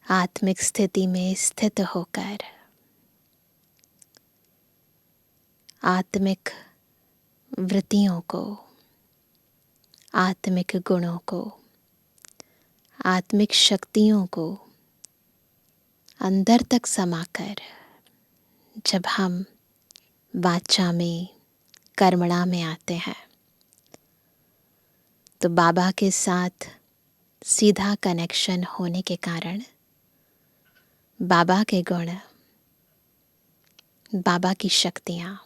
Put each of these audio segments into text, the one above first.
आत्मिक स्थिति में स्थित होकर आत्मिक वृत्तियों को, आत्मिक गुणों को, आत्मिक शक्तियों को अंदर तक समाकर जब हम वाचा में, कर्मणा में आते हैं तो बाबा के साथ सीधा कनेक्शन होने के कारण बाबा के गुण, बाबा की शक्तियाँ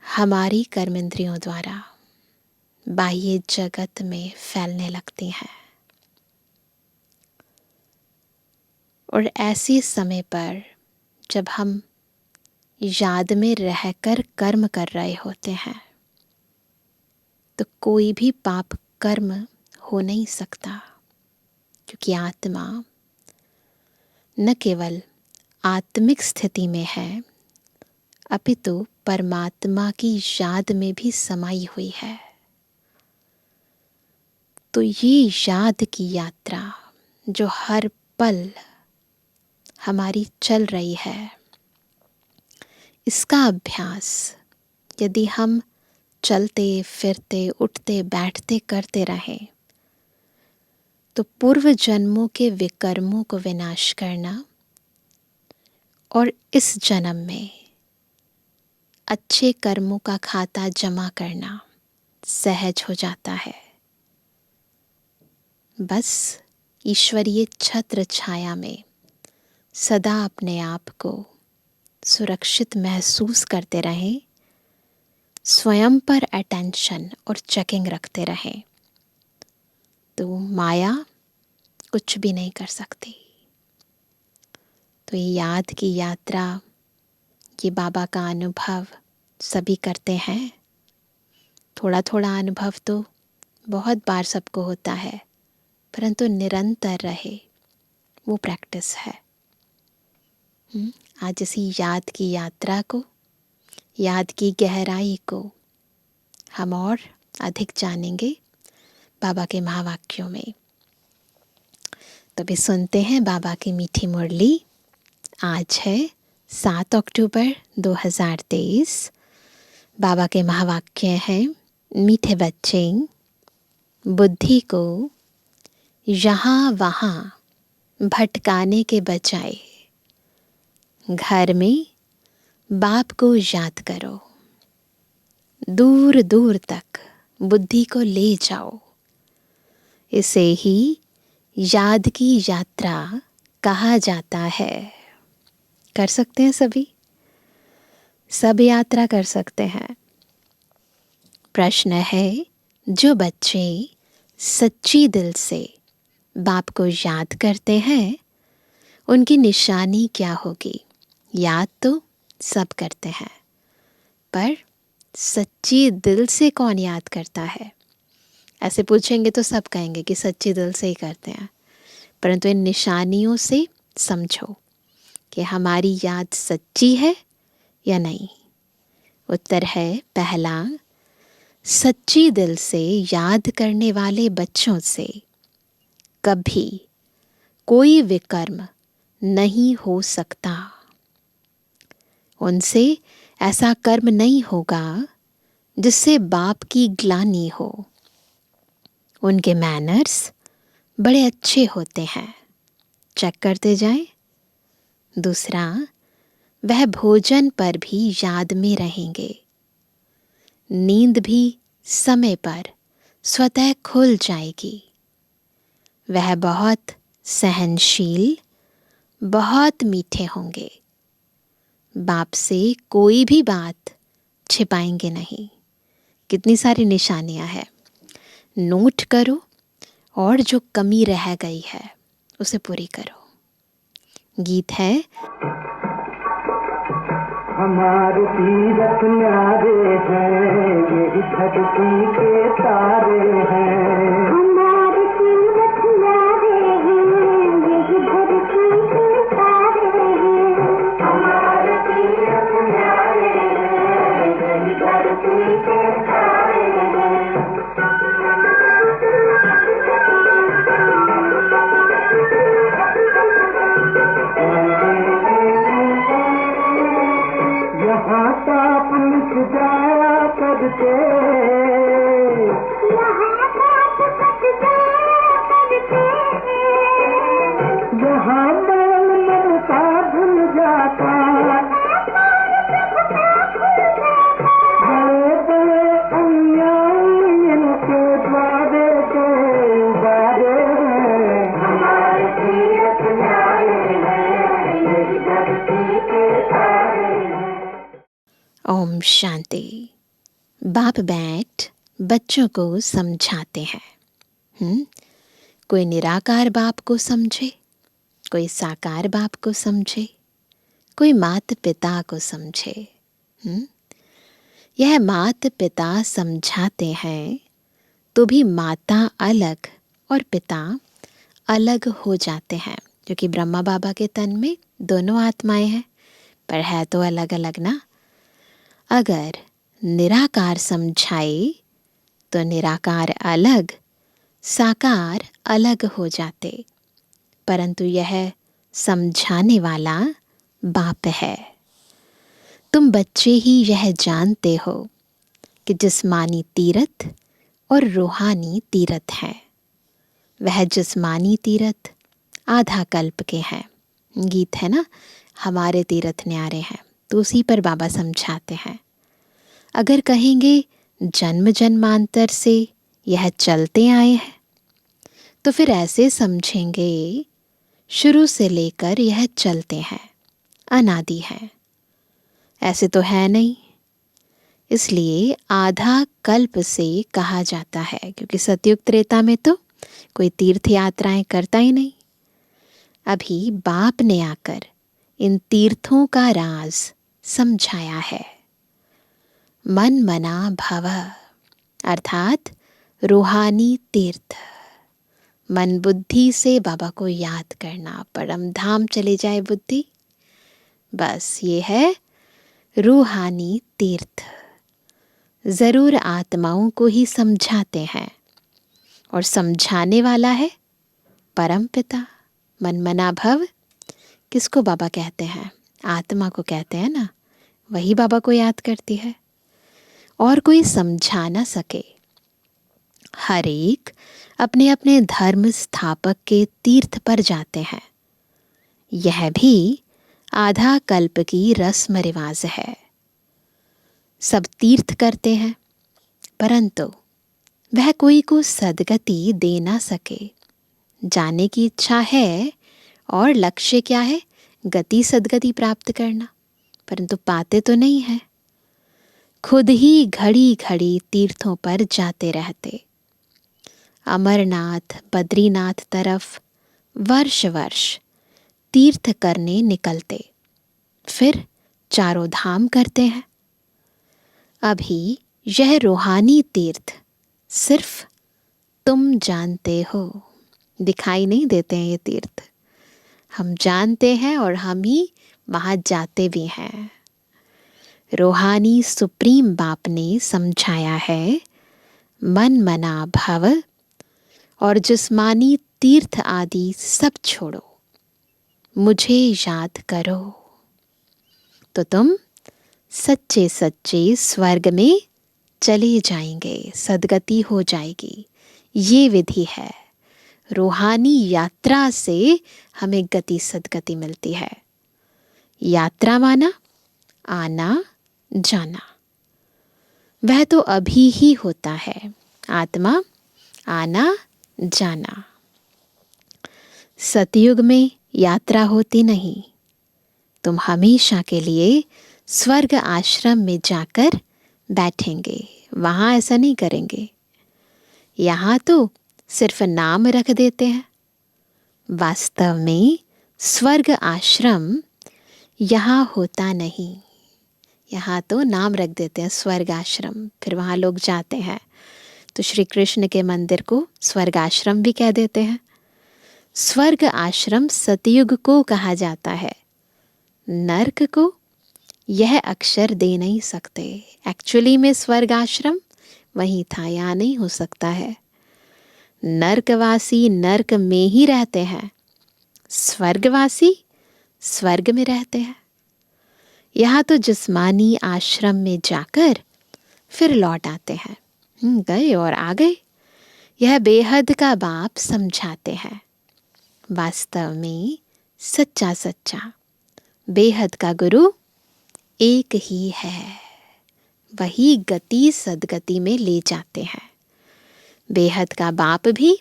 हमारी कर्मेंद्रियों द्वारा बाह्य जगत में फैलने लगती हैं। और ऐसे समय पर जब हम याद में रहकर कर्म कर रहे होते हैं तो कोई भी पाप कर्म हो नहीं सकता, क्योंकि आत्मा न केवल आत्मिक स्थिति में है अपितु परमात्मा की याद में भी समाई हुई है। तो ये याद की यात्रा जो हर पल हमारी चल रही है, इसका अभ्यास यदि हम चलते फिरते उठते बैठते करते रहें तो पूर्व जन्मों के विकर्मों को विनाश करना और इस जन्म में अच्छे कर्मों का खाता जमा करना सहज हो जाता है। बस ईश्वरीय छत्र छाया में सदा अपने आप को सुरक्षित महसूस करते रहें, स्वयं पर अटेंशन और चेकिंग रखते रहें तो माया कुछ भी नहीं कर सकती। तो ये याद की यात्रा, ये बाबा का अनुभव सभी करते हैं। थोड़ा थोड़ा अनुभव तो बहुत बार सबको होता है, परंतु निरंतर रहे वो प्रैक्टिस है। आज इसी याद की यात्रा को, याद की गहराई को हम और अधिक जानेंगे बाबा के महावाक्यों में। तो भी सुनते हैं बाबा की मीठी मुरली। आज है 7 अक्टूबर 2023। बाबा के महावाक्य हैं, मीठे बच्चे बुद्धि को यहाँ वहाँ भटकाने के बजाय घर में बाप को याद करो, दूर दूर तक बुद्धि को ले जाओ। इसे ही याद की यात्रा कहा जाता है। कर सकते हैं सभी, सब यात्रा कर सकते हैं। प्रश्न है, जो बच्चे सच्ची दिल से बाप को याद करते हैं उनकी निशानी क्या होगी? याद तो सब करते हैं, पर सच्ची दिल से कौन याद करता है? ऐसे पूछेंगे तो सब कहेंगे कि सच्ची दिल से ही करते हैं, परंतु इन निशानियों से समझो कि हमारी याद सच्ची है या नहीं। उत्तर है पहला, सच्ची दिल से याद करने वाले बच्चों से कभी कोई विकर्म नहीं हो सकता। उनसे ऐसा कर्म नहीं होगा जिससे बाप की ग्लानि हो। उनके मैनर्स बड़े अच्छे होते हैं, चेक करते जाएं। दूसरा, वह भोजन पर भी याद में रहेंगे। नींद भी समय पर स्वतः खुल जाएगी। वह बहुत सहनशील, बहुत मीठे होंगे। बाप से कोई भी बात छिपाएंगे नहीं। कितनी सारी निशानियां हैं, नोट करो और जो कमी रह गई है उसे पूरी करो। गीत है, हमारे तीरथ न्यारे हैं, यही धरती के तारे हैं। हमारे तीरथ न्यारे हैं, यही धरती के तारे हैं। हमारे तीरथ न्यारे हैं, यही धरती के तारे हैं। के यहाँ बात बच यहाँ मैल ममता भूल जाता बड़े बड़े अन्याय इनके द्वारे के बारे हमारे तीरथ न्यारे हैं यही धरती के तारे हैं। ओम शांति। बाप बैठ बच्चों को समझाते हैं। कोई निराकार बाप को समझे, कोई साकार बाप को समझे, कोई माता पिता को समझे। यह माता पिता समझाते हैं तो भी माता अलग और पिता अलग हो जाते हैं, क्योंकि ब्रह्मा बाबा के तन में दोनों आत्माएं हैं, पर है तो अलग अलग ना। अगर निराकार समझाए तो निराकार अलग, साकार अलग हो जाते, परंतु यह समझाने वाला बाप है। तुम बच्चे ही यह जानते हो कि जिस्मानी तीरथ और रूहानी तीरथ है। वह जिस्मानी तीरथ आधा कल्प के हैं। गीत है ना, हमारे तीरथ न्यारे हैं, तो उसी पर बाबा समझाते हैं। अगर कहेंगे जन्म जन्मांतर से यह चलते आए हैं, तो फिर ऐसे समझेंगे शुरू से लेकर यह चलते हैं, अनादि है। ऐसे तो है नहीं, इसलिए आधा कल्प से कहा जाता है, क्योंकि सतयुग त्रेता में तो कोई तीर्थ यात्राएं करता ही नहीं। अभी बाप ने आकर इन तीर्थों का राज समझाया है। मन मना भव अर्थात रूहानी तीर्थ। मन बुद्धि से बाबा को याद करना, परम धाम चले जाए बुद्धि, बस ये है रूहानी तीर्थ। जरूर आत्माओं को ही समझाते हैं, और समझाने वाला है परम पिता। मन मना भव किसको बाबा कहते हैं? आत्मा को कहते हैं ना, वही बाबा को याद करती है, और कोई समझा ना सके। हर एक अपने अपने धर्म स्थापक के तीर्थ पर जाते हैं। यह भी आधा कल्प की रस्म रिवाज है। सब तीर्थ करते हैं, परंतु वह कोई को सदगति दे ना सके। जाने की इच्छा है और लक्ष्य क्या है? गति सदगति प्राप्त करना, परंतु पाते तो नहीं है। खुद ही घड़ी घड़ी तीर्थों पर जाते रहते। अमरनाथ बद्रीनाथ तरफ वर्ष वर्ष तीर्थ करने निकलते, फिर चारों धाम करते हैं। अभी यह रूहानी तीर्थ सिर्फ तुम जानते हो, दिखाई नहीं देते हैं ये तीर्थ। हम जानते हैं और हम ही वहाँ जाते भी हैं। रूहानी सुप्रीम बाप ने समझाया है, मन मना भव और जिस्मानी तीर्थ आदि सब छोड़ो, मुझे याद करो, तो तुम सच्चे सच्चे स्वर्ग में चले जाएंगे, सदगति हो जाएगी। ये विधि है। रूहानी यात्रा से हमें गति सदगति मिलती है। यात्रा माना आना जाना, वह तो अभी ही होता है। आत्मा आना जाना। सतयुग में यात्रा होती नहीं। तुम हमेशा के लिए स्वर्ग आश्रम में जाकर बैठेंगे, वहाँ ऐसा नहीं करेंगे। यहाँ तो सिर्फ नाम रख देते हैं। वास्तव में स्वर्ग आश्रम यहाँ होता नहीं। यहाँ तो नाम रख देते हैं स्वर्ग आश्रम, फिर वहाँ लोग जाते हैं। तो श्री कृष्ण के मंदिर को स्वर्ग आश्रम भी कह देते हैं। स्वर्ग आश्रम सतयुग को कहा जाता है, नर्क को यह अक्षर दे नहीं सकते। एक्चुअली में स्वर्ग आश्रम वहीं था, यहाँ नहीं हो सकता है। नर्कवासी नर्क में ही रहते हैं, स्वर्गवासी स्वर्ग में रहते हैं। यहाँ तो जिस्मानी आश्रम में जाकर फिर लौट आते हैं। गए और आ गए। यह बेहद का बाप समझाते हैं। वास्तव में सच्चा सच्चा बेहद का गुरु एक ही है। वही गति सदगति में ले जाते हैं। बेहद का बाप भी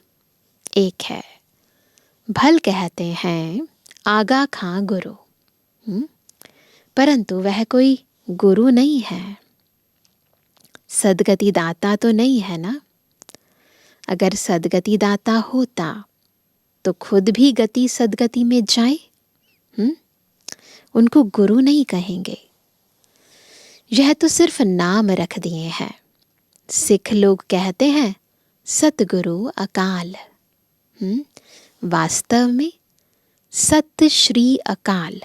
एक है। भल कहते हैं आगा खां गुरु, परंतु वह कोई गुरु नहीं है, सदगति दाता तो नहीं है ना। अगर सदगति दाता होता तो खुद भी गति सदगति में जाए। उनको गुरु नहीं कहेंगे। यह तो सिर्फ नाम रख दिए हैं। सिख लोग कहते हैं सतगुरु अकाल। वास्तव में सत्य श्री अकाल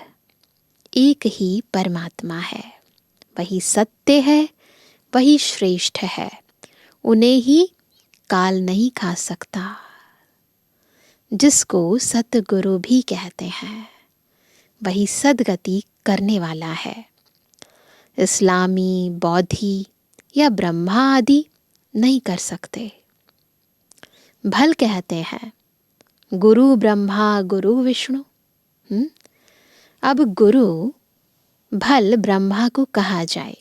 एक ही परमात्मा है। वही सत्य है, वही श्रेष्ठ है। उन्हें ही काल नहीं खा सकता। जिसको सतगुरु भी कहते हैं वही सदगति करने वाला है। इस्लामी, बौद्धि या ब्रह्मा आदि नहीं कर सकते। भल कहते हैं गुरु ब्रह्मा गुरु विष्णु। अब गुरु भल ब्रह्मा को कहा जाए।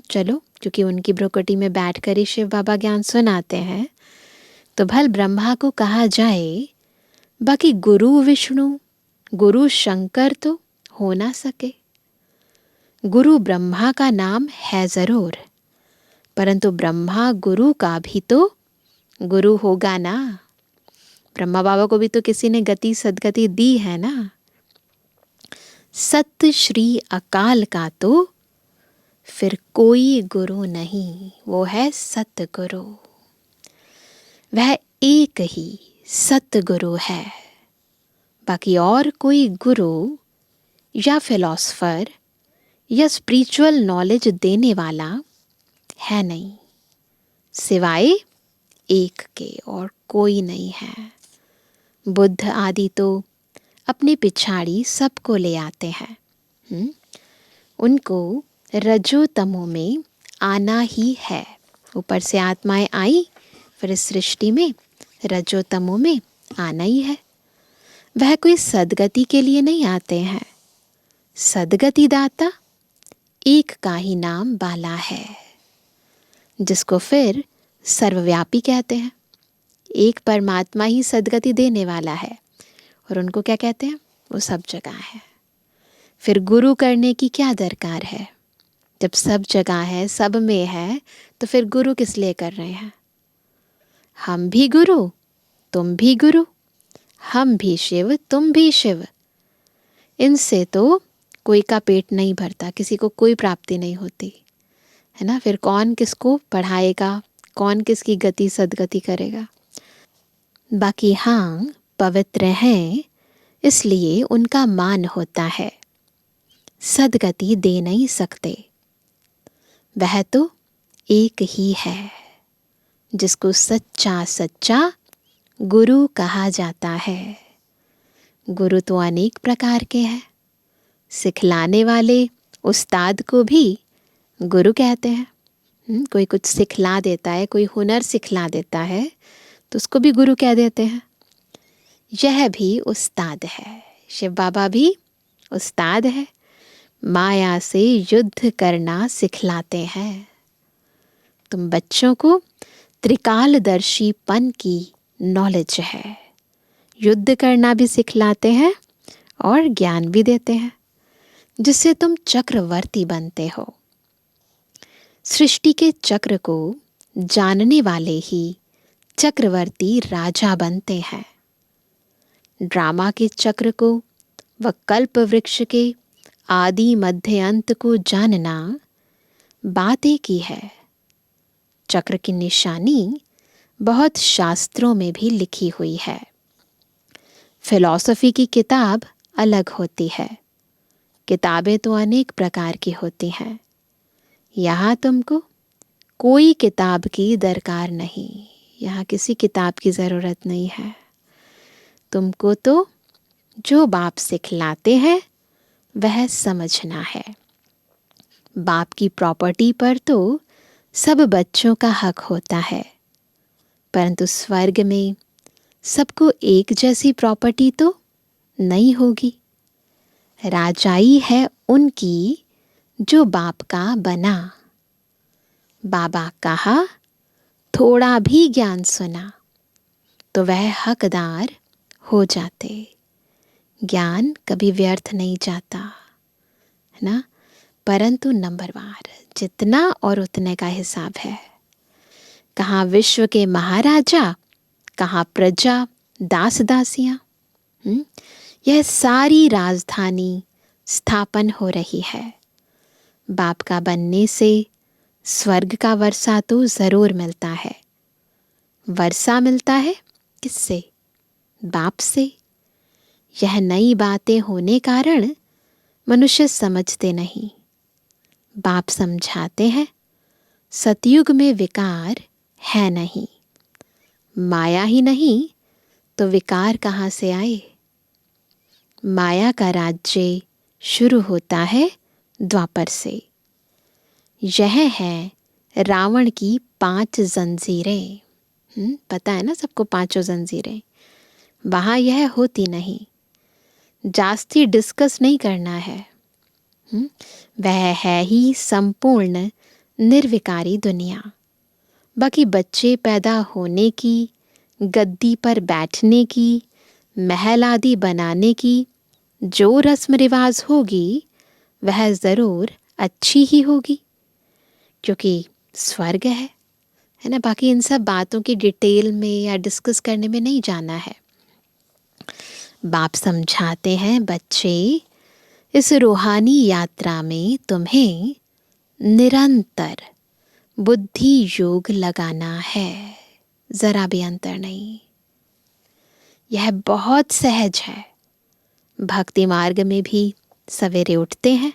चलो, क्योंकि उनकी भ्रुकुटी में बैठकर ही शिव बाबा ज्ञान सुनाते हैं, तो भल ब्रह्मा को कहा जाए। बाकी गुरु विष्णु, गुरु शंकर तो हो ना सके। गुरु ब्रह्मा का नाम है जरूर, परंतु ब्रह्मा गुरु का भी तो गुरु होगा ना। ब्रह्मा बाबा को भी तो किसी ने गति सदगति दी है ना। सत्य श्री अकाल का तो फिर कोई गुरु नहीं, वो है सतगुरु। वह एक ही सतगुरु है। बाकी और कोई गुरु या फिलॉसफर या स्पिरिचुअल नॉलेज देने वाला है नहीं, सिवाय एक के और कोई नहीं है। बुद्ध आदि तो अपने पिछाड़ी सबको ले आते हैं। उनको रजो तमो में आना ही है। ऊपर से आत्माएं आई, फिर इस सृष्टि में रजो तमो में आना ही है। वह कोई सदगति के लिए नहीं आते हैं। सदगति दाता एक का ही नाम बाला है, जिसको फिर सर्वव्यापी कहते हैं। एक परमात्मा ही सदगति देने वाला है, और उनको क्या कहते हैं? वो सब जगह है। फिर गुरु करने की क्या दरकार है? जब सब जगह है, सब में है, तो फिर गुरु किस लिए कर रहे हैं? हम भी गुरु, तुम भी गुरु, हम भी शिव, तुम भी शिव। इनसे तो कोई का पेट नहीं भरता, किसी को कोई प्राप्ति नहीं होती है ना। फिर कौन किसको पढ़ाएगा, कौन किसकी गति सदगति करेगा? बाकी हाँ, पवित्र हैं इसलिए उनका मान होता है। सदगति दे नहीं सकते। वह तो एक ही है, जिसको सच्चा सच्चा गुरु कहा जाता है। गुरु तो अनेक प्रकार के हैं। सिखलाने वाले उस्ताद को भी गुरु कहते हैं। कोई कुछ सिखला देता है, कोई हुनर सिखला देता है, तो उसको भी गुरु कह देते हैं। यह भी उस्ताद है। शिव बाबा भी उस्ताद है। माया से युद्ध करना सिखलाते हैं। तुम बच्चों को त्रिकालदर्शीपन की नॉलेज है। युद्ध करना भी सिखलाते हैं और ज्ञान भी देते हैं, जिससे तुम चक्रवर्ती बनते हो। सृष्टि के चक्र को जानने वाले ही चक्रवर्ती राजा बनते हैं। ड्रामा के चक्र को व कल्प वृक्ष के आदि मध्य अंत को जानना बात एक ही है। चक्र की निशानी बहुत शास्त्रों में भी लिखी हुई है। फिलॉसफी की किताब अलग होती है। किताबें तो अनेक प्रकार की होती हैं। यहाँ तुमको कोई किताब की दरकार नहीं। यहाँ किसी किताब की ज़रूरत नहीं है। तुमको तो जो बाप सिखलाते हैं वह समझना है। बाप की प्रॉपर्टी पर तो सब बच्चों का हक होता है, परंतु स्वर्ग में सबको एक जैसी प्रॉपर्टी तो नहीं होगी। राजाई है उनकी जो बाप का बना। बाबा कहा थोड़ा भी ज्ञान सुना तो वह हकदार हो जाते। ज्ञान कभी व्यर्थ नहीं जाता, है ना, परंतु नंबरवार जितना और उतने का हिसाब है। कहाँ विश्व के महाराजा, कहाँ प्रजा दास दासियां। यह सारी राजधानी स्थापन हो रही है। बाप का बनने से स्वर्ग का वर्षा तो जरूर मिलता है। वर्षा मिलता है किससे? बाप से। यह नई बातें होने कारण मनुष्य समझते नहीं। बाप समझाते हैं सतयुग में विकार है नहीं। माया ही नहीं तो विकार कहाँ से आए? माया का राज्य शुरू होता है द्वापर से। यह है रावण की 5 जंजीरें। पता है ना सबको 5 जंजीरें। वहाँ यह होती नहीं। जास्ती डिस्कस नहीं करना है। वह है ही संपूर्ण निर्विकारी दुनिया। बाकी बच्चे पैदा होने की, गद्दी पर बैठने की, महल आदि बनाने की जो रस्म रिवाज होगी वह ज़रूर अच्छी ही होगी, क्योंकि स्वर्ग है ना। बाकी इन सब बातों की डिटेल में या डिस्कस करने में नहीं जाना है। बाप समझाते हैं बच्चे इस रूहानी यात्रा में तुम्हें निरंतर बुद्धि योग लगाना है, जरा भी अंतर नहीं। यह बहुत सहज है। भक्ति मार्ग में भी सवेरे उठते हैं,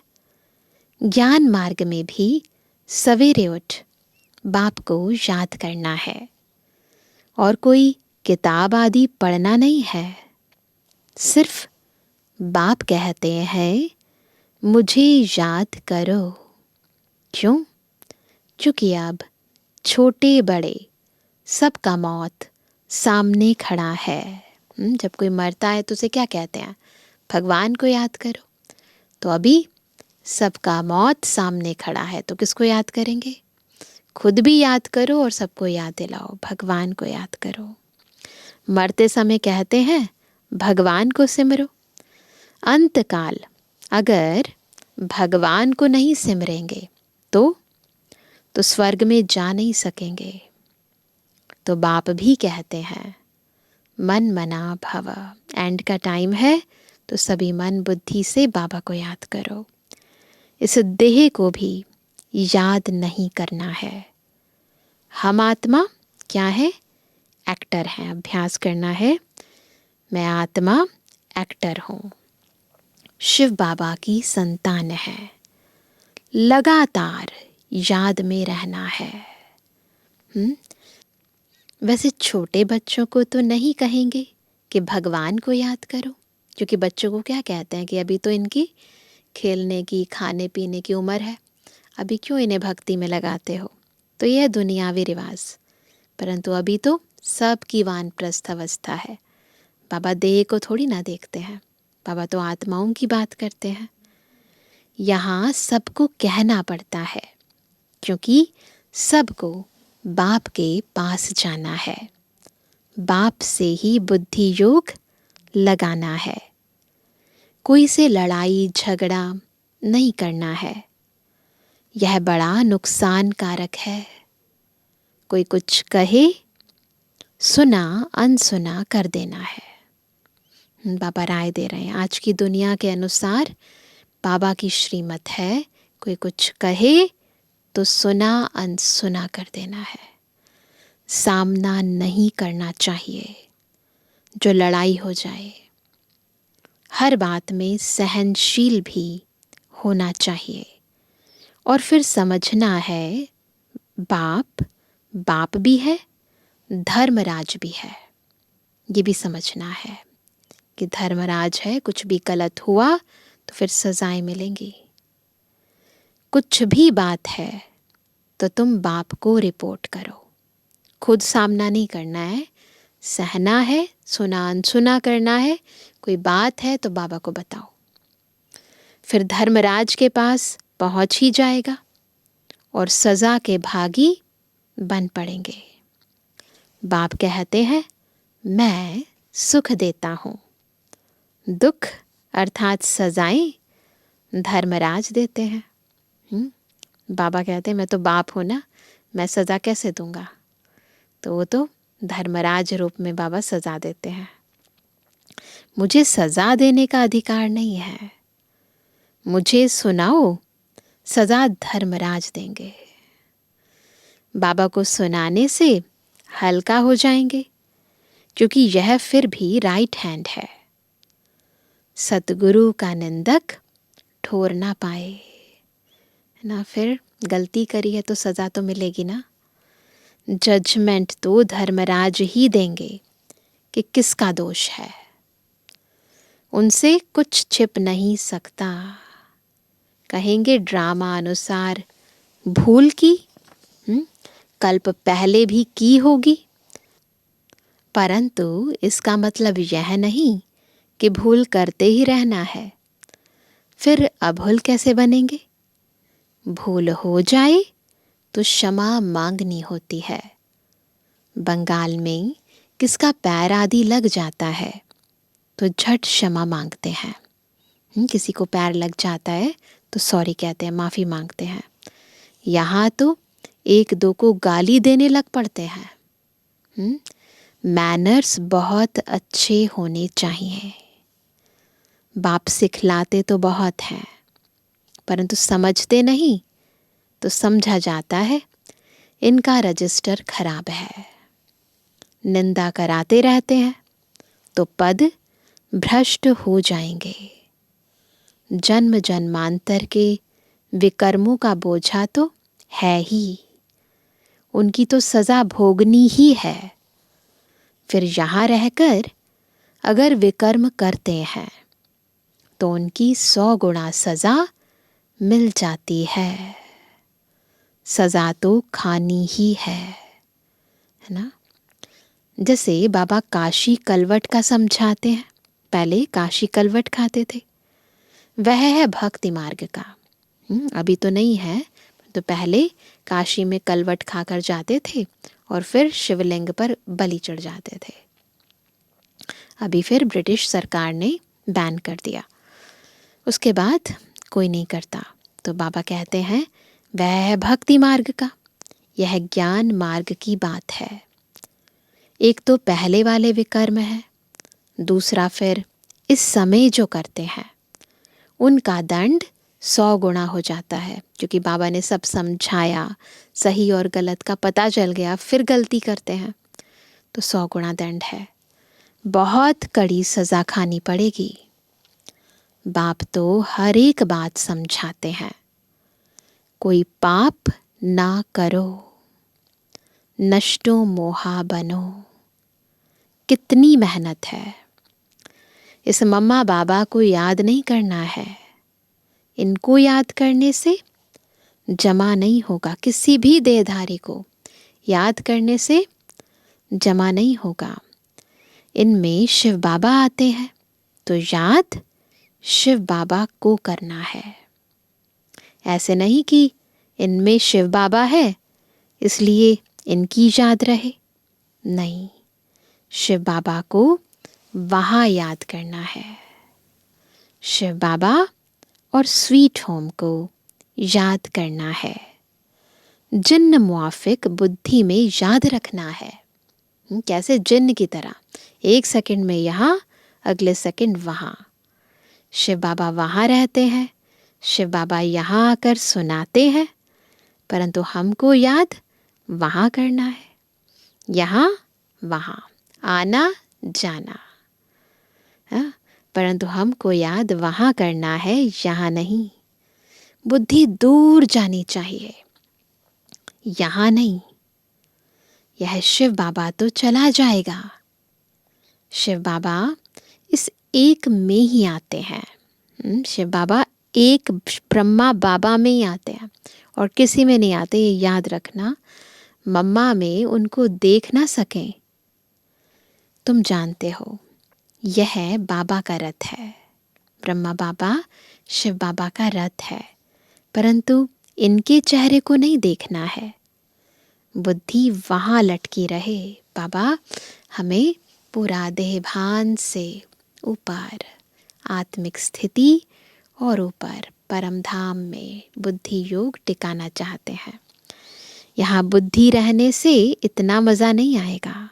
ज्ञान मार्ग में भी सवेरे उठ बाप को याद करना है। और कोई किताब आदि पढ़ना नहीं है। सिर्फ बाप कहते हैं मुझे याद करो। क्यों? क्योंकि अब छोटे बड़े सबका मौत सामने खड़ा है। जब कोई मरता है तो उसे क्या कहते हैं? भगवान को याद करो। तो अभी सबका मौत सामने खड़ा है तो किसको याद करेंगे? खुद भी याद करो और सबको याद दिलाओ, भगवान को याद करो। मरते समय कहते हैं भगवान को सिमरो। अंतकाल अगर भगवान को नहीं सिमरेंगे तो स्वर्ग में जा नहीं सकेंगे। तो बाप भी कहते हैं मन मना भव। एंड का टाइम है तो सभी मन बुद्धि से बाबा को याद करो। इस देह को भी याद नहीं करना है। हम आत्मा क्या है? एक्टर हैं। अभ्यास करना है। मैं आत्मा एक्टर हूँ, शिव बाबा की संतान है। लगातार याद में रहना है। वैसे छोटे बच्चों को तो नहीं कहेंगे कि भगवान को याद करो, क्योंकि बच्चों को क्या कहते हैं कि अभी तो इनकी खेलने की, खाने पीने की उम्र है, अभी क्यों इन्हें भक्ति में लगाते हो? तो यह दुनियावी रिवाज। परंतु अभी तो सबकी वानप्रस्थ अवस्था है। बाबा देह को थोड़ी ना देखते हैं, बाबा तो आत्माओं की बात करते हैं। यहाँ सबको कहना पड़ता है, क्योंकि सबको बाप के पास जाना है। बाप से ही बुद्धि योग लगाना है। कोई से लड़ाई झगड़ा नहीं करना है। यह बड़ा नुकसानकारक है। कोई कुछ कहे, सुना अनसुना कर देना है। बाबा राय दे रहे हैं आज की दुनिया के अनुसार बाबा की श्रीमत है, कोई कुछ कहे तो सुना अनसुना कर देना है। सामना नहीं करना चाहिए जो लड़ाई हो जाए। हर बात में सहनशील भी होना चाहिए। और फिर समझना है बाप बाप भी है, धर्मराज भी है। ये भी समझना है कि धर्मराज है, कुछ भी गलत हुआ तो फिर सजाएं मिलेंगी। कुछ भी बात है तो तुम बाप को रिपोर्ट करो। खुद सामना नहीं करना है, सहना है, सुना अनसुना करना है। कोई बात है तो बाबा को बताओ। फिर धर्मराज के पास पहुंच ही जाएगा और सजा के भागी बन पड़ेंगे। बाप कहते हैं मैं सुख देता हूँ, दुख अर्थात सजाएं धर्मराज देते हैं। बाबा कहते हैं मैं तो बाप हूँ ना, मैं सजा कैसे दूंगा? तो वो तो धर्मराज रूप में बाबा सजा देते हैं। मुझे सजा देने का अधिकार नहीं है, मुझे सुनाओ, सजा धर्मराज देंगे। बाबा को सुनाने से हल्का हो जाएंगे, क्योंकि यह फिर भी राइट हैंड है। सतगुरु का निंदक ठोर ना पाए, है ना। फिर गलती करी है तो सजा तो मिलेगी ना। जजमेंट तो धर्मराज ही देंगे कि किसका दोष है, उनसे कुछ छिप नहीं सकता। कहेंगे ड्रामा अनुसार भूल की, कल्प पहले भी की होगी, परंतु इसका मतलब यह नहीं कि भूल करते ही रहना है। फिर अभूल कैसे बनेंगे? भूल हो जाए तो क्षमा मांगनी होती है। बंगाल में किसका पैर आदि लग जाता है तो झट क्षमा मांगते हैं। किसी को पैर लग जाता है तो सॉरी कहते हैं, माफ़ी मांगते हैं। यहाँ तो एक दो को गाली देने लग पड़ते हैं। मैनर्स बहुत अच्छे होने चाहिए। बाप सिखलाते तो बहुत हैं, परंतु समझते नहीं तो समझा जाता है इनका रजिस्टर खराब है। निंदा कराते रहते हैं तो पद भ्रष्ट हो जाएंगे। जन्म जन्मांतर के विकर्मों का बोझा तो है ही, उनकी तो सजा भोगनी ही है। फिर यहाँ रहकर अगर विकर्म करते हैं तो उनकी 100 गुना सजा मिल जाती है। सजा तो खानी ही है ना। जैसे बाबा काशी कलवट का समझाते हैं। पहले काशी कलवट खाते थे, वह है भक्ति मार्ग का। अभी तो नहीं है, तो पहले काशी में कलवट खाकर जाते थे और फिर शिवलिंग पर बलि चढ़ जाते थे। अभी फिर ब्रिटिश सरकार ने बैन कर दिया, उसके बाद कोई नहीं करता। तो बाबा कहते हैं वह है भक्ति मार्ग का, यह ज्ञान मार्ग की बात है। एक तो पहले वाले विकर्म है, दूसरा फिर इस समय जो करते हैं उनका दंड 100 गुना हो जाता है। क्योंकि बाबा ने सब समझाया, सही और गलत का पता चल गया, फिर गलती करते हैं तो 100 गुना दंड है। बहुत कड़ी सज़ा खानी पड़ेगी। बाप तो हर एक बात समझाते हैं। कोई पाप ना करो, नष्टो मोहा बनो। कितनी मेहनत है। इस मम्मा बाबा को याद नहीं करना है, इनको याद करने से जमा नहीं होगा। किसी भी देहधारी को याद करने से जमा नहीं होगा। इनमें शिव बाबा आते हैं तो याद शिव बाबा को करना है। ऐसे नहीं कि इनमें शिव बाबा है इसलिए इनकी याद रहे, नहीं, शिव बाबा को वहाँ याद करना है। शिव बाबा और स्वीट होम को याद करना है। जिन्न मुआफिक बुद्धि में याद रखना है। कैसे जिन्न की तरह, 1 सेकंड में यहाँ, अगले सेकंड वहाँ। शिव बाबा वहाँ रहते हैं, शिव बाबा यहाँ आकर सुनाते हैं, परंतु हमको याद वहाँ करना है। यहाँ वहाँ, आना जाना, परंतु हमको याद वहाँ करना है, यहाँ नहीं। बुद्धि दूर जानी चाहिए, यहाँ नहीं। यह शिव बाबा तो चला जाएगा। शिव बाबा इस एक में ही आते हैं। शिव बाबा एक ब्रह्मा बाबा में ही आते हैं और किसी में नहीं आते, ये याद रखना। मम्मा में उनको देख ना सकें। तुम जानते हो यह बाबा का रथ है, ब्रह्मा बाबा शिव बाबा का रथ है, परंतु इनके चेहरे को नहीं देखना है। बुद्धि वहाँ लटकी रहे। बाबा हमें पूरा देहभान से ऊपर आत्मिक स्थिति और ऊपर परम धाम में बुद्धि योग टिकाना चाहते हैं। यहाँ बुद्धि रहने से इतना मज़ा नहीं आएगा।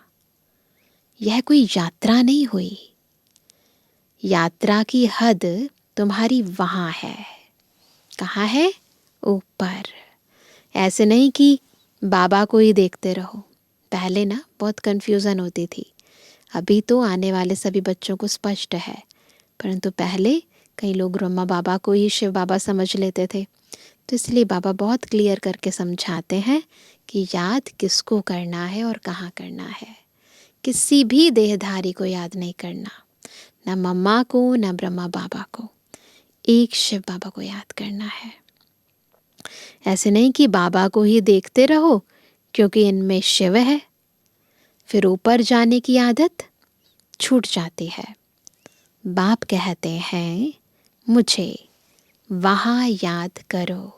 यह कोई यात्रा नहीं हुई। यात्रा की हद तुम्हारी वहाँ है। कहाँ है? ऊपर। ऐसे नहीं कि बाबा को ही देखते रहो। पहले ना बहुत कन्फ्यूज़न होती थी, अभी तो आने वाले सभी बच्चों को स्पष्ट है, परंतु पहले कई लोग ब्रह्मा बाबा को ही शिव बाबा समझ लेते थे। तो इसलिए बाबा बहुत क्लियर करके समझाते हैं कि याद किसको करना है और कहाँ करना है। किसी भी देहधारी को याद नहीं करना, ना मम्मा को ना ब्रह्मा बाबा को, एक शिव बाबा को याद करना है। ऐसे नहीं कि बाबा को ही देखते रहो क्योंकि इनमें शिव है, फिर ऊपर जाने की आदत छूट जाती है। बाप कहते हैं मुझे वहाँ याद करो।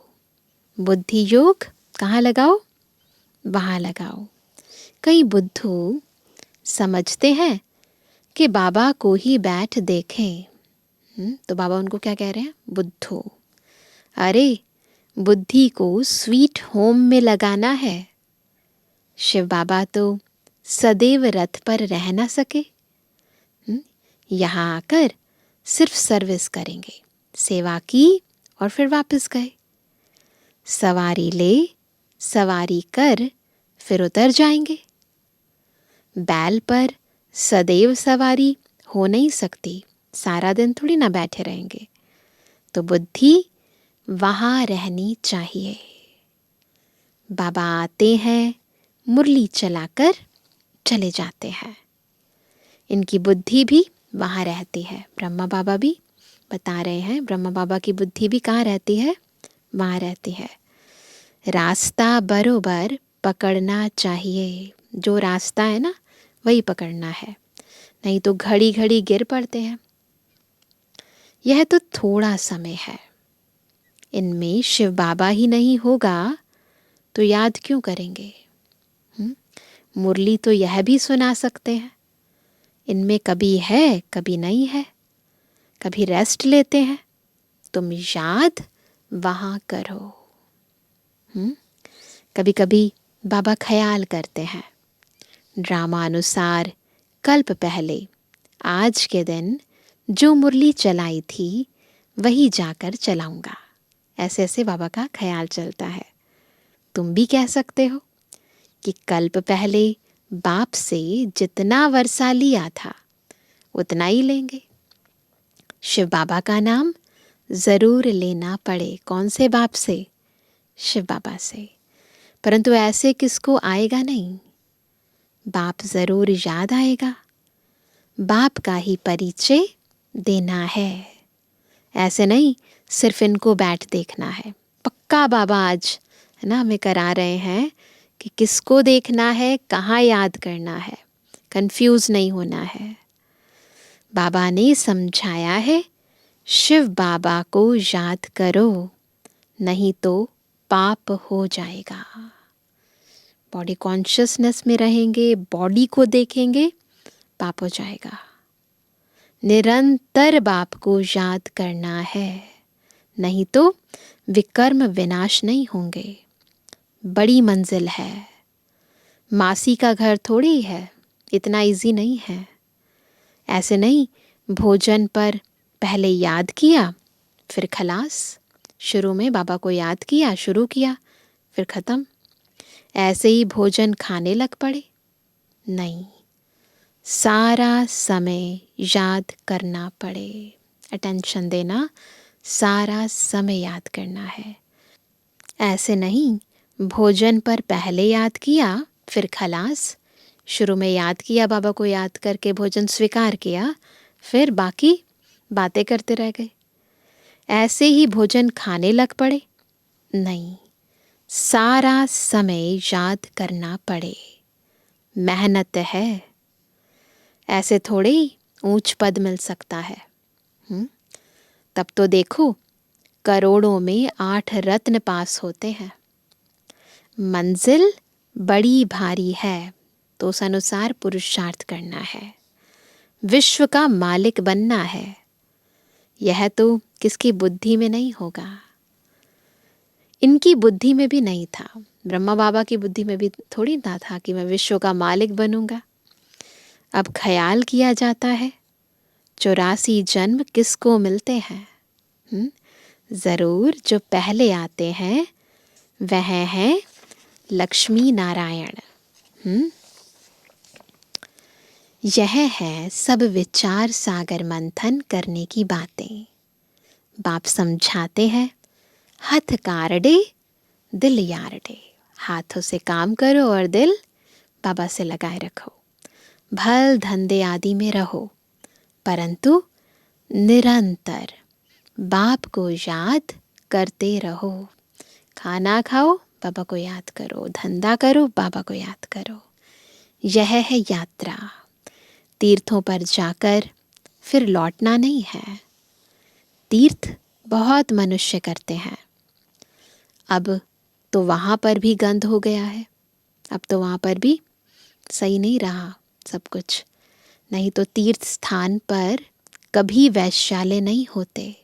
बुद्धि योग कहाँ लगाओ? वहाँ लगाओ। कई बुद्धू समझते हैं कि बाबा को ही बैठ देखें। तो बाबा उनको क्या कह रहे हैं? बुद्धू। अरे बुद्धि को स्वीट होम में लगाना है। शिव बाबा तो सदैव रथ पर रह ना सके। यहाँ आकर सिर्फ सर्विस करेंगे, सेवा की और फिर वापस गए। सवारी ले, सवारी कर, फिर उतर जाएंगे। बैल पर सदैव सवारी हो नहीं सकती, सारा दिन थोड़ी ना बैठे रहेंगे। तो बुद्धि वहाँ रहनी चाहिए। बाबा आते हैं, मुरली चलाकर चले जाते हैं। इनकी बुद्धि भी वहाँ रहती है। ब्रह्मा बाबा भी बता रहे हैं, ब्रह्मा बाबा की बुद्धि भी कहाँ रहती है? वहाँ रहती है। रास्ता बरोबर पकड़ना चाहिए। जो रास्ता है ना वही पकड़ना है, नहीं तो घड़ी घड़ी गिर पड़ते हैं। यह तो थोड़ा समय है। इनमें शिव बाबा ही नहीं होगा तो याद क्यों करेंगे? मुरली तो यह भी सुना सकते हैं। इनमें कभी है कभी नहीं है, कभी रेस्ट लेते हैं। तुम याद वहाँ करो। कभी कभी बाबा ख्याल करते हैं, ड्रामा अनुसार कल्प पहले आज के दिन जो मुरली चलाई थी वही जाकर चलाऊंगा। ऐसे ऐसे बाबा का ख्याल चलता है। तुम भी कह सकते हो कि कल्प पहले बाप से जितना वर्षा लिया था उतना ही लेंगे। शिव बाबा का नाम ज़रूर लेना पड़े। कौन से बाप से? शिव बाबा से। परंतु ऐसे किसको आएगा नहीं? बाप ज़रूर याद आएगा। बाप का ही परिचय देना है। ऐसे नहीं सिर्फ इनको बैठ देखना है। पक्का बाबा आज है ना हमें करा रहे हैं कि किसको देखना है, कहाँ याद करना है, कंफ्यूज नहीं होना है। बाबा ने समझाया है, शिव बाबा को याद करो, नहीं तो पाप हो जाएगा। बॉडी कॉन्शियसनेस में रहेंगे, बॉडी को देखेंगे, पाप हो जाएगा। निरंतर बाप को याद करना है, नहीं तो विकर्म विनाश नहीं होंगे। बड़ी मंजिल है, मासी का घर थोड़ी है, इतना इजी नहीं है। ऐसे नहीं भोजन पर पहले याद किया फिर खलास। शुरू में बाबा को याद किया, शुरू किया, फिर ख़त्म। ऐसे ही भोजन खाने लग पड़े? नहीं, सारा समय याद करना पड़े। अटेंशन देना, सारा समय याद करना है। ऐसे नहीं भोजन पर पहले याद किया फिर खलास। शुरू में याद किया, बाबा को याद करके भोजन स्वीकार किया, फिर बाकी बातें करते रह गए। ऐसे ही भोजन खाने लग पड़े? नहीं, सारा समय याद करना पड़े। मेहनत है, ऐसे थोड़े ही ऊंच पद मिल सकता है। तब तो देखो करोड़ों में 8 रत्न पास होते हैं। मंजिल बड़ी भारी है तो उस अनुसार पुरुषार्थ करना है। विश्व का मालिक बनना है, यह तो किसकी बुद्धि में नहीं होगा। इनकी बुद्धि में भी नहीं था, ब्रह्मा बाबा की बुद्धि में भी थोड़ी ना था कि मैं विश्व का मालिक बनूंगा। अब ख्याल किया जाता है 84 जन्म किसको मिलते हैं। जरूर जो पहले आते हैं वह हैं लक्ष्मी नारायण। यह है सब विचार सागर मंथन करने की बातें। बाप समझाते हैं हथ कारडे दिल यारडे। हाथों से काम करो और दिल बाबा से लगाए रखो। भल धंधे आदि में रहो परंतु निरंतर बाप को याद करते रहो। खाना खाओ बाबा को याद करो, धंधा करो बाबा को याद करो। यह है यात्रा। तीर्थों पर जाकर फिर लौटना नहीं है। तीर्थ बहुत मनुष्य करते हैं। अब तो वहाँ पर भी गंद हो गया है। अब तो वहाँ पर भी सही नहीं रहा सब कुछ। नहीं तो तीर्थ स्थान पर कभी वैश्यालय नहीं होते।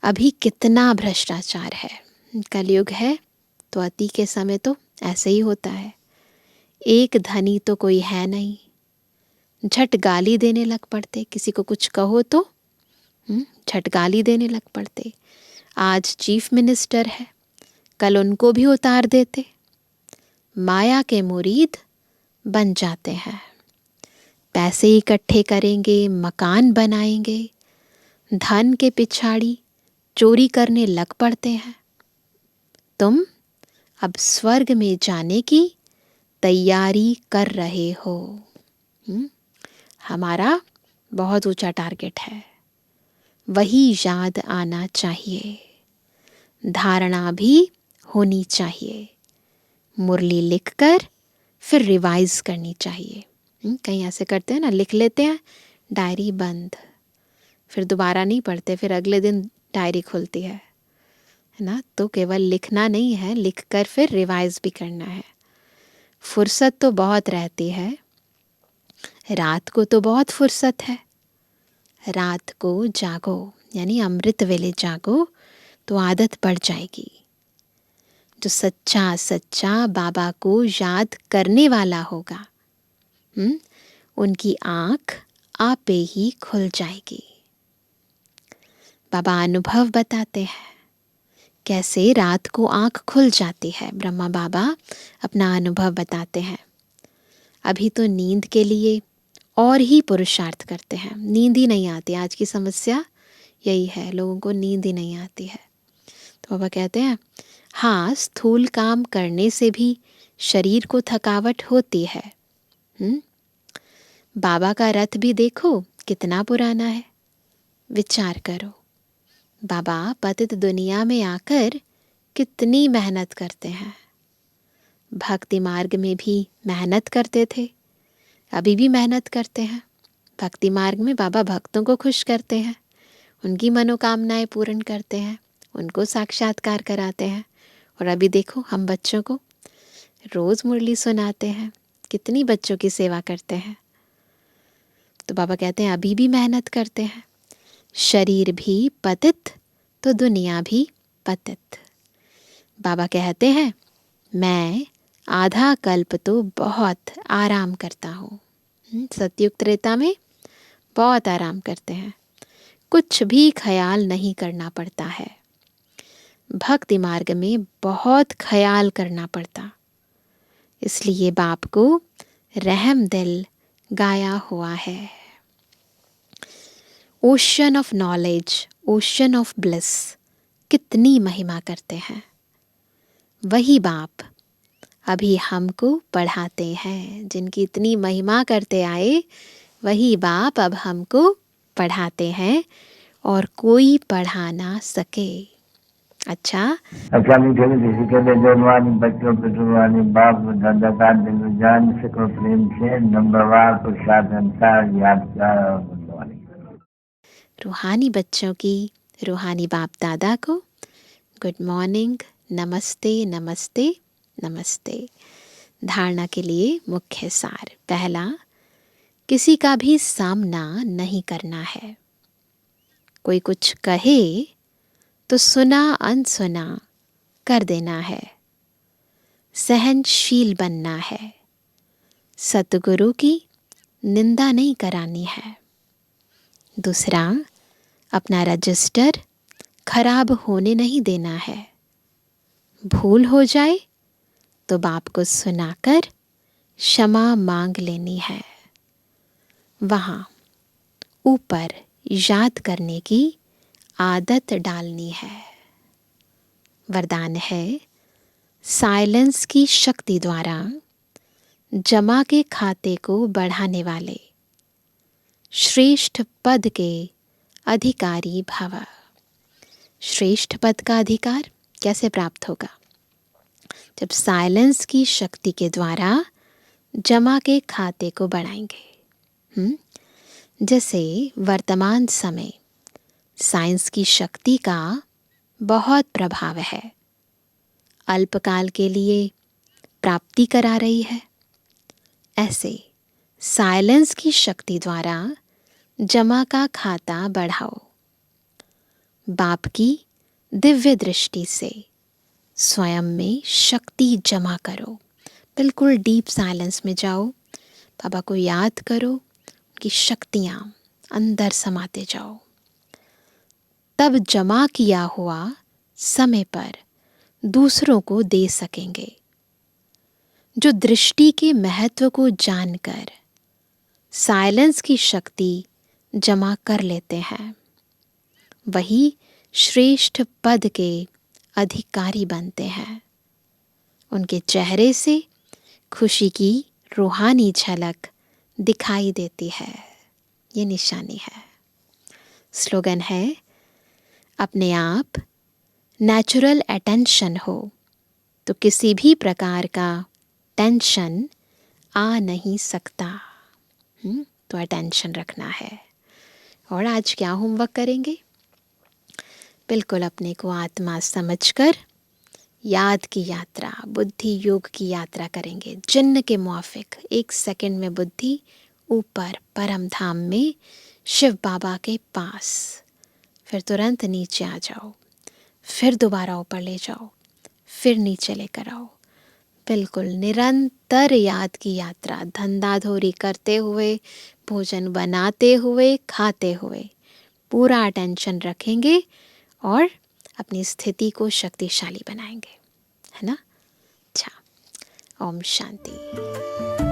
अभी कितना भ्रष्टाचार है। कलयुग है तो अति के समय तो ऐसे ही होता है। एक धनी तो कोई है नहीं, झट गाली देने लग पड़ते। किसी को कुछ कहो तो झट गाली देने लग पड़ते। आज चीफ मिनिस्टर है, कल उनको भी उतार देते। माया के मुरीद बन जाते हैं। पैसे इकट्ठे करेंगे, मकान बनाएंगे, धन के पिछाड़ी चोरी करने लग पड़ते हैं। तुम अब स्वर्ग में जाने की तैयारी कर रहे हो। हमारा बहुत ऊंचा टारगेट है, वही याद आना चाहिए। धारणा भी होनी चाहिए। मुरली लिखकर फिर रिवाइज करनी चाहिए। कहीं ऐसे करते हैं ना, लिख लेते हैं डायरी बंद, फिर दोबारा नहीं पढ़ते, फिर अगले दिन डायरी खुलती है ना। तो केवल लिखना नहीं है, लिखकर फिर रिवाइज भी करना है। फुर्सत तो बहुत रहती है, रात को तो बहुत फुर्सत है। रात को जागो, यानी अमृत वेले जागो तो आदत पड़ जाएगी। जो सच्चा सच्चा बाबा को याद करने वाला होगा, उनकी आँख आपे ही खुल जाएगी। बाबा अनुभव बताते हैं कैसे रात को आँख खुल जाती है। ब्रह्मा बाबा अपना अनुभव बताते हैं। अभी तो नींद के लिए और ही पुरुषार्थ करते हैं, नींद ही नहीं आती। आज की समस्या यही है, लोगों को नींद ही नहीं आती है। तो बाबा कहते हैं हाँ, स्थूल काम करने से भी शरीर को थकावट होती है। बाबा का रथ भी देखो कितना पुराना है। विचार करो, बाबा पतित दुनिया में आकर कितनी मेहनत करते हैं। भक्ति मार्ग में भी मेहनत करते थे, अभी भी मेहनत करते हैं। भक्ति मार्ग में बाबा भक्तों को खुश करते हैं, उनकी मनोकामनाएं पूर्ण करते हैं, उनको साक्षात्कार कराते हैं। और अभी देखो हम बच्चों को रोज़ मुरली सुनाते हैं, कितनी बच्चों की सेवा करते हैं। तो बाबा कहते हैं अभी भी मेहनत करते हैं। शरीर भी पतित तो दुनिया भी पतित। बाबा कहते हैं मैं आधा कल्प तो बहुत आराम करता हूँ। सतयुग त्रेता में बहुत आराम करते हैं, कुछ भी ख्याल नहीं करना पड़ता है। भक्ति मार्ग में बहुत ख्याल करना पड़ता, इसलिए बाप को रहम दिल गाया हुआ है। Ocean of knowledge, ocean of bliss, कितनी महिमा करते हैं। वही बाप अभी हमको पढ़ाते हैं। जिनकी इतनी महिमा करते आए वही बाप अब हमको पढ़ाते हैं और कोई पढ़ा ना सके। अच्छा, अच्छा मीठे मीठे सिकंदे जवानी बच्चों पिटवानी बाप दादा का दिल जान सको प्रेम से नंबरवार पुरुषार्थ अनुसार याद करवानी। रूहानी बच्चों की रूहानी बाप दादा को गुड मॉर्निंग, नमस्ते नमस्ते नमस्ते। धारणा के लिए मुख्य सार। पहला, किसी का भी सामना नहीं करना है। कोई कुछ कहे तो सुना अनसुना कर देना है। सहनशील बनना है। सतगुरु की निंदा नहीं करानी है। दूसरा, अपना रजिस्टर खराब होने नहीं देना है। भूल हो जाए तो बाप को सुनाकर क्षमा मांग लेनी है। वहाँ ऊपर याद करने की आदत डालनी है। वरदान है, साइलेंस की शक्ति द्वारा जमा के खाते को बढ़ाने वाले श्रेष्ठ पद के अधिकारी भव। श्रेष्ठ पद का अधिकार कैसे प्राप्त होगा? जब साइलेंस की शक्ति के द्वारा जमा के खाते को बढ़ाएंगे। जैसे वर्तमान समय साइंस की शक्ति का बहुत प्रभाव है। अल्पकाल के लिए प्राप्ति करा रही है। ऐसे साइलेंस की शक्ति द्वारा जमा का खाता बढ़ाओ। बाप की दिव्य दृष्टि से स्वयं में शक्ति जमा करो। बिल्कुल डीप साइलेंस में जाओ। बाबा को याद करो, उनकी शक्तियाँ अंदर समाते जाओ। तब जमा किया हुआ समय पर दूसरों को दे सकेंगे। जो दृष्टि के महत्व को जानकर साइलेंस की शक्ति जमा कर लेते हैं, वही श्रेष्ठ पद के अधिकारी बनते हैं। उनके चेहरे से खुशी की रूहानी झलक दिखाई देती है। ये निशानी है। स्लोगन है, अपने आप नेचुरल अटेंशन हो तो किसी भी प्रकार का टेंशन आ नहीं सकता। तो अटेंशन रखना है। और आज क्या होमवर्क करेंगे? बिल्कुल अपने को आत्मा समझकर याद की यात्रा, बुद्धि योग की यात्रा करेंगे। जिन्न के मुआफिक 1 सेकंड में बुद्धि ऊपर परम धाम में शिव बाबा के पास, फिर तुरंत नीचे आ जाओ, फिर दोबारा ऊपर ले जाओ, फिर नीचे लेकर आओ। बिल्कुल निरंतर याद की यात्रा, धंधाधोरी करते हुए, भोजन बनाते हुए, खाते हुए पूरा अटेंशन रखेंगे और अपनी स्थिति को शक्तिशाली बनाएंगे, है ना? अच्छा, ओम शांति।